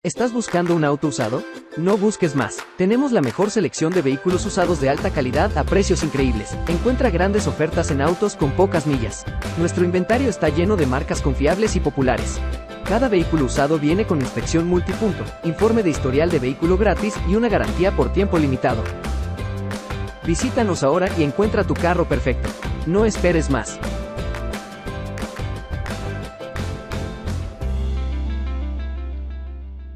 ¿Estás buscando un auto usado? No busques más. Tenemos la mejor selección de vehículos usados de alta calidad a precios increíbles. Encuentra grandes ofertas en autos con pocas millas. Nuestro inventario está lleno de marcas confiables y populares. Cada vehículo usado viene con inspección multipunto, informe de historial de vehículo gratis y una garantía por tiempo limitado. Visítanos ahora y encuentra tu carro perfecto. No esperes más.